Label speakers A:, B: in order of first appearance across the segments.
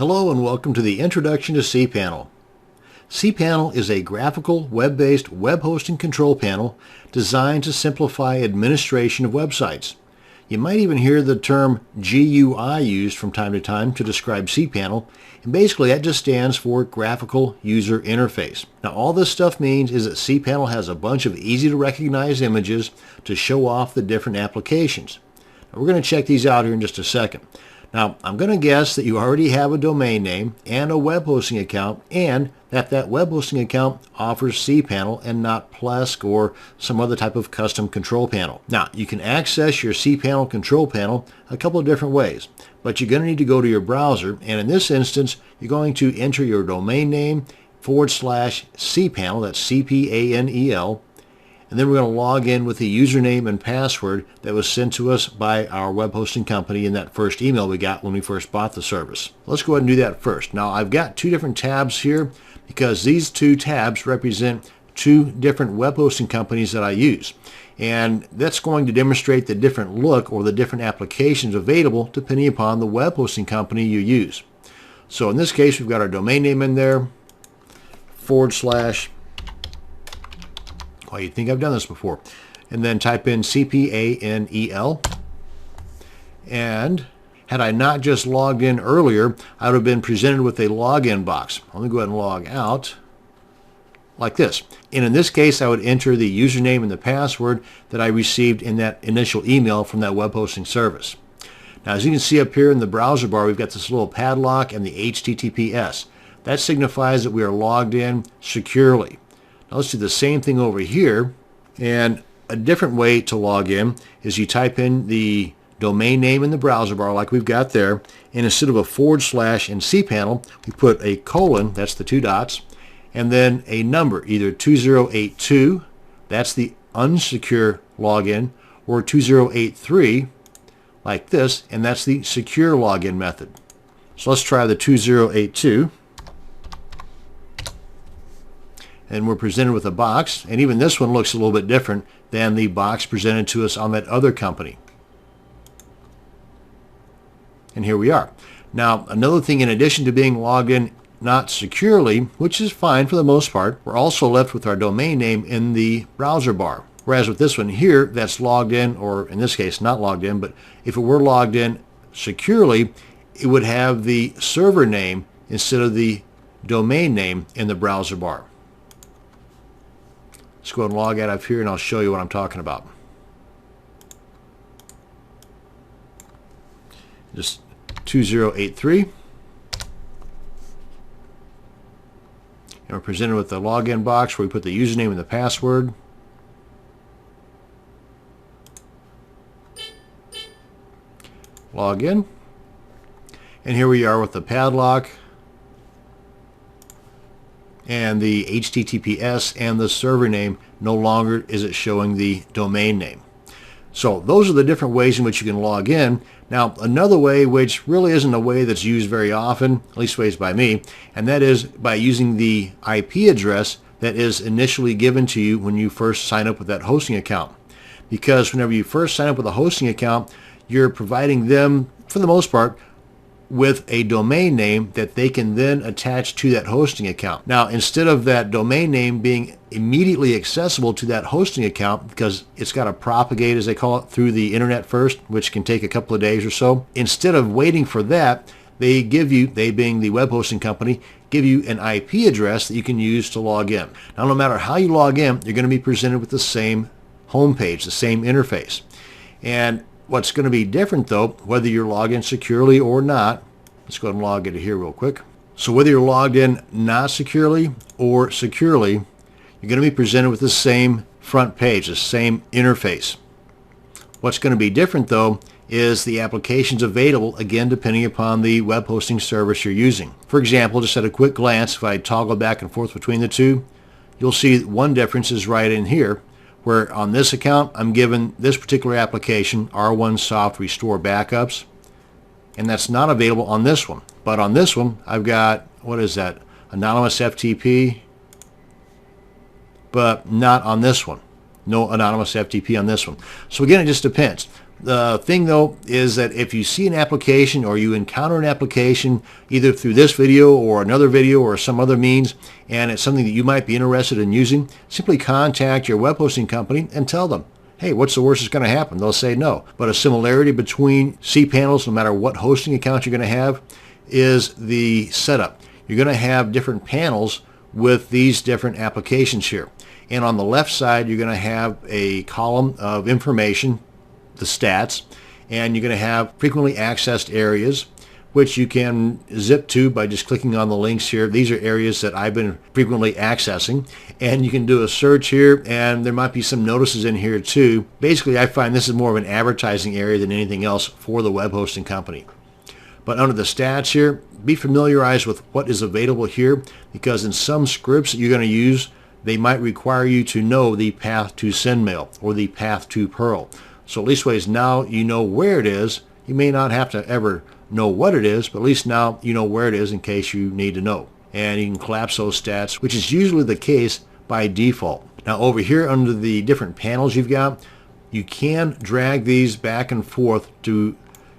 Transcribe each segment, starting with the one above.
A: Hello and welcome to the Introduction to Cpanel. Cpanel is a graphical, web-based web hosting control panel designed to simplify administration of websites. You might even hear the term GUI used from time to time to describe cPanel, and basically that just stands for Graphical User Interface. Now all this stuff means is that cPanel has a bunch of easy to recognize images to show off the different applications. Now, we're going to check these out here in just a second. Now, I'm going to guess that you already have a domain name and a web hosting account, and that web hosting account offers cPanel and not Plesk or some other type of custom control panel. Now, you can access your cPanel control panel a couple of different ways, but you're going to need to go to your browser, and in this instance, you're going to enter your domain name /cpanel, that's C-P-A-N-E-L, and then we're going to log in with the username and password that was sent to us by our web hosting company in that first email we got when we first bought the service. Let's go ahead and do that first. Now I've got two different tabs here because these two tabs represent two different web hosting companies that I use. And that's going to demonstrate the different look or the different applications available depending upon the web hosting company you use. So in this case, we've got our domain name in there, /. Well, you'd think I've done this before. And then type in C-P-A-N-E-L. And had I not just logged in earlier, I would have been presented with a login box. Let me go ahead and log out like this. And in this case, I would enter the username and the password that I received in that initial email from that web hosting service. Now, as you can see up here in the browser bar, we've got this little padlock and the HTTPS. That signifies that we are logged in securely. Now let's do the same thing over here, and a different way to log in is you type in the domain name in the browser bar like we've got there, and instead of a / in cPanel, we put a colon, that's the two dots, and then a number, either 2082, that's the unsecure login, or 2083, like this, and that's the secure login method. So let's try the 2082. And we're presented with a box, and even this one looks a little bit different than the box presented to us on that other company. And here we are. Now, another thing, in addition to being logged in not securely, which is fine for the most part, we're also left with our domain name in the browser bar. Whereas with this one here, that's logged in, or in this case, not logged in, but if it were logged in securely, it would have the server name instead of the domain name in the browser bar. Let's go ahead and log out of here and I'll show you what I'm talking about. Just 2083. And we're presented with the login box where we put the username and the password. Log in. And here we are with the padlock and the HTTPS and the server name. No longer is it showing the domain name. So those are the different ways in which you can log in. Now another way, which really isn't a way that's used very often, at least ways by me, and that is by using the IP address that is initially given to you when you first sign up with that hosting account. Because whenever you first sign up with a hosting account, you're providing them, for the most part, with a domain name that they can then attach to that hosting account. Now, instead of that domain name being immediately accessible to that hosting account, because it's got to propagate, as they call it, through the internet first, which can take a couple of days or so, instead of waiting for that, they give you, they being the web hosting company, give you an IP address that you can use to log in. Now, no matter how you log in, you're going to be presented with the same homepage, the same interface. And what's going to be different, though, whether you're logged in securely or not, let's go ahead and log into here real quick. So whether you're logged in not securely or securely, you're going to be presented with the same front page, the same interface. What's going to be different, though, is the applications available, again, depending upon the web hosting service you're using. For example, just at a quick glance, if I toggle back and forth between the two, you'll see one difference is right in here, where on this account, I'm given this particular application, R1 Soft Restore Backups, and that's not available on this one. But on this one, I've got, what is that, Anonymous FTP, but not on this one. No Anonymous FTP on this one. So again, it just depends. The thing though is that if you see an application or you encounter an application either through this video or another video or some other means, and it's something that you might be interested in using, simply contact your web hosting company and tell them, hey, what's the worst that's going to happen? They'll say no. But a similarity between cPanels, no matter what hosting account you're going to have, is the setup. You're going to have different panels with these different applications here. And on the left side, you're going to have a column of information, the stats, and you're going to have frequently accessed areas, which you can zip to by just clicking on the links here. These are areas that I've been frequently accessing, and you can do a search here, and there might be some notices in here too. Basically, I find this is more of an advertising area than anything else for the web hosting company. But under the stats here, be familiarized with what is available here, because in some scripts that you're going to use, they might require you to know the path to SendMail or the path to Perl. So at least ways now you know where it is. You may not have to ever know what it is, but at least now you know where it is in case you need to know. And you can collapse those stats, which is usually the case by default. Now over here under the different panels you've got, you can drag these back and forth to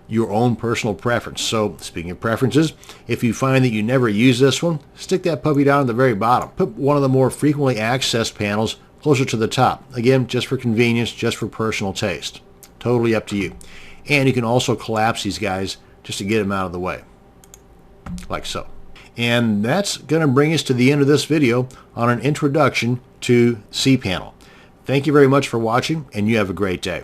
A: your own personal preference. So speaking of preferences, if you find that you never use this one, stick that puppy down at the very bottom. Put one of the more frequently accessed panels closer to the top. Again, just for convenience, just for personal taste. Totally up to you. And you can also collapse these guys just to get them out of the way, like so. And that's going to bring us to the end of this video on an introduction to cPanel. Thank you very much for watching, and you have a great day.